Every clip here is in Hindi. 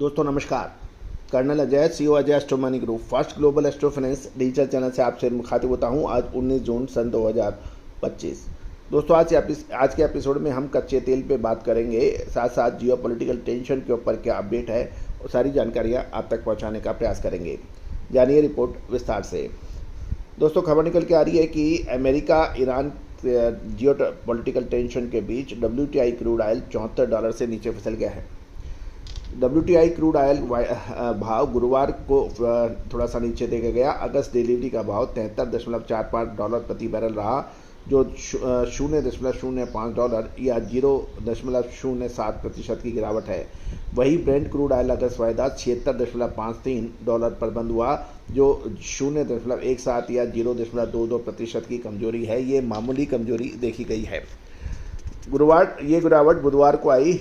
दोस्तों नमस्कार। Colonel Ajay, CEO Ajay astro money group, first global astro finance digital channel से आपसे मुखातिब होता हूं। आज 19 जून सन 2025। दोस्तों आज के एपिसोड में हम कच्चे तेल पे बात करेंगे, साथ साथ जियो पॉलिटिकल टेंशन के ऊपर क्या अपडेट है और सारी जानकारियां आप तक पहुंचाने का प्रयास करेंगे। जानिए रिपोर्ट विस्तार से। दोस्तों खबर निकल के आ रही है कि अमेरिका ईरान जियो पॉलिटिकल टेंशन के बीच WTI क्रूड ऑयल $74 से नीचे फिसल गया है। WTI क्रूड ऑयल भाव गुरुवार को थोड़ा सा नीचे देखा गया। अगस्त डिलीवरी का भाव $73.45 प्रति बैरल रहा, जो $0.05 या 0.07% की गिरावट है। वही ब्रेंट क्रूड ऑयल अगस्त वायदा $76.53 पर बंद हुआ, जो 0.17 या 0.22% की कमजोरी है। ये मामूली कमजोरी देखी गई है। ये गिरावट बुधवार को आई।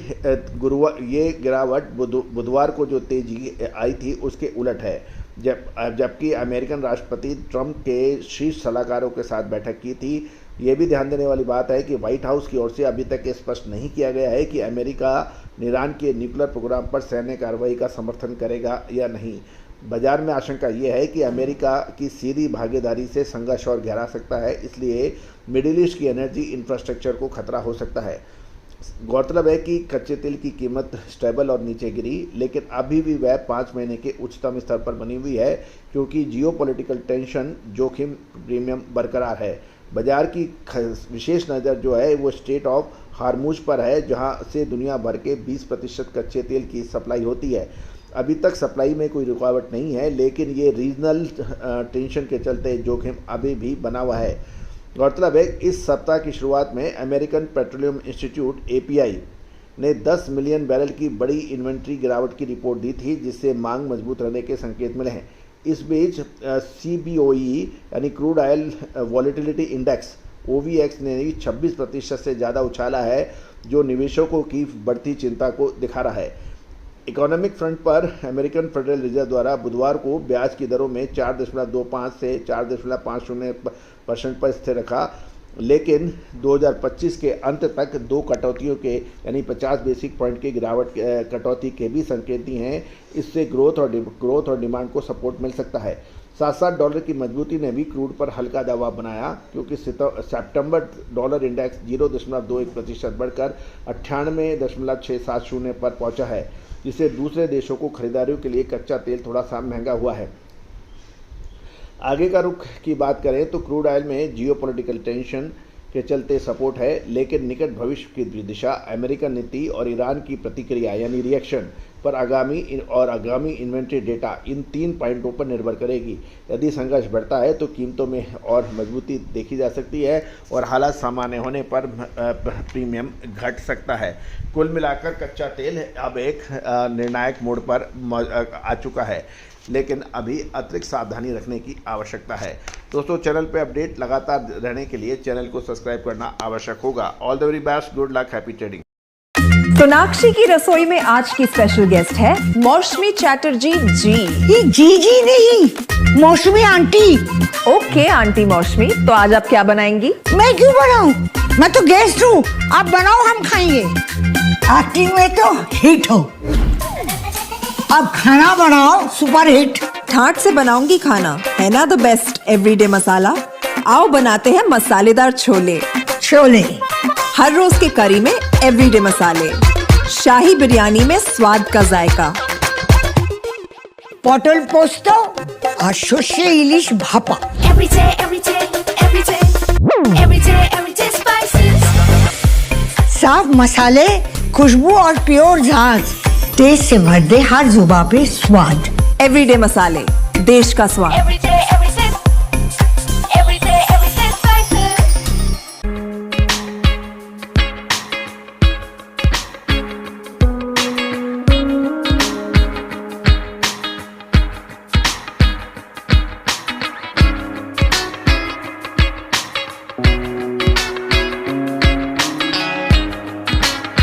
बुधवार को जो तेजी आई थी उसके उलट है, जबकि अमेरिकन राष्ट्रपति ट्रंप के शीर्ष सलाहकारों के साथ बैठक की थी। ये भी ध्यान देने वाली बात है कि व्हाइट हाउस की ओर से अभी तक स्पष्ट नहीं किया गया है कि अमेरिका ईरान के न्यूक्लियर प्रोग्राम पर सैन्य कार्रवाई का समर्थन करेगा या नहीं। बाजार में आशंका ये है कि अमेरिका की सीधी भागीदारी से संघर्ष और गहरा सकता है, इसलिए मिडिल ईस्ट की एनर्जी इंफ्रास्ट्रक्चर को खतरा हो सकता है। गौरतलब है कि कच्चे तेल की कीमत स्टेबल और नीचे गिरी, लेकिन अभी भी वह 5 महीने के उच्चतम स्तर पर बनी हुई है, क्योंकि जियो पॉलिटिकल टेंशन जोखिम प्रीमियम बरकरार है। बाजार की विशेष नज़र जो है वो स्ट्रेट ऑफ हार्मुज पर है, जहां से दुनिया भर के 20% कच्चे तेल की सप्लाई होती है। अभी तक सप्लाई में कोई रुकावट नहीं है, लेकिन ये रीजनल टेंशन के चलते जोखिम अभी भी बना हुआ है। गौरतलब है इस सप्ताह की शुरुआत में अमेरिकन पेट्रोलियम इंस्टीट्यूट API ने 10 मिलियन बैरल की बड़ी इन्वेंट्री गिरावट की रिपोर्ट दी थी, जिससे मांग मजबूत रहने के संकेत मिले हैं। इस बीच CBOE यानी crude oil volatility index OVX ने 26% से ज़्यादा उछाला है, जो निवेशकों की बढ़ती चिंता को दिखा रहा है। इकोनॉमिक फ्रंट पर अमेरिकन फेडरल रिजर्व द्वारा बुधवार को ब्याज की दरों में 4.25 से 4.50% पर स्थिर रखा, लेकिन 2025 के अंत तक 2 कटौतियों के यानी 50 बेसिक पॉइंट की गिरावट कटौती के भी संकेत दिए हैं। इससे ग्रोथ और डिमांड को सपोर्ट मिल सकता है। साथ साथ डॉलर की मजबूती ने भी क्रूड पर हल्का दबाव बनाया, क्योंकि सितंबर डॉलर इंडेक्स 0.21% बढ़कर 98.670 पर पहुंचा है, जिससे दूसरे देशों को खरीदारियों के लिए कच्चा तेल थोड़ा सा महंगा हुआ है। आगे का रुख की बात करें तो क्रूड ऑयल में जियो पॉलिटिकल टेंशन के चलते सपोर्ट है, लेकिन निकट भविष्य की दिशा अमेरिकन नीति और ईरान की प्रतिक्रिया यानी रिएक्शन पर आगामी इन्वेंट्री डेटा, इन 3 पॉइंटों पर निर्भर करेगी। यदि संघर्ष बढ़ता है तो कीमतों में और मजबूती देखी जा सकती है और हालात सामान्य होने पर प्रीमियम घट सकता है। कुल मिलाकर कच्चा तेल अब एक निर्णायक मोड़ पर आ चुका है, लेकिन अभी अतिरिक्त सावधानी रखने की आवश्यकता है। दोस्तों चैनल पे अपडेट लगातार रहने के लिए चैनल को सब्सक्राइब करना आवश्यक होगा। All the very best, good luck, happy trading. Sonakshi की रसोई में आज की स्पेशल गेस्ट है मौसमी चैटर्जी जी। ये जी नहीं, मौसमी आंटी। ओके आंटी मौसमी, तो आज आप क्या बनाएंगी? मैं क्यों बनाऊं? मैं तो गेस्ट हूँ, आप बनाओ, हम खाएंगे। एक्टिंग में तो हिट हो, अब खाना बनाओ सुपर हिट। ठाट से बनाऊंगी खाना, है ना द बेस्ट एवरीडे मसाला। आओ बनाते हैं मसालेदार छोले। हर रोज के करी में एवरीडे मसाले, शाही बिरयानी में स्वाद का जायका। पटल पोस्तो और सर्षे इलिश भापा। साफ मसाले, खुशबू और प्योर झांझ, टेस्ट से भर दे हर जुबान पे स्वाद। एवरीडे मसाले, देश का स्वाद।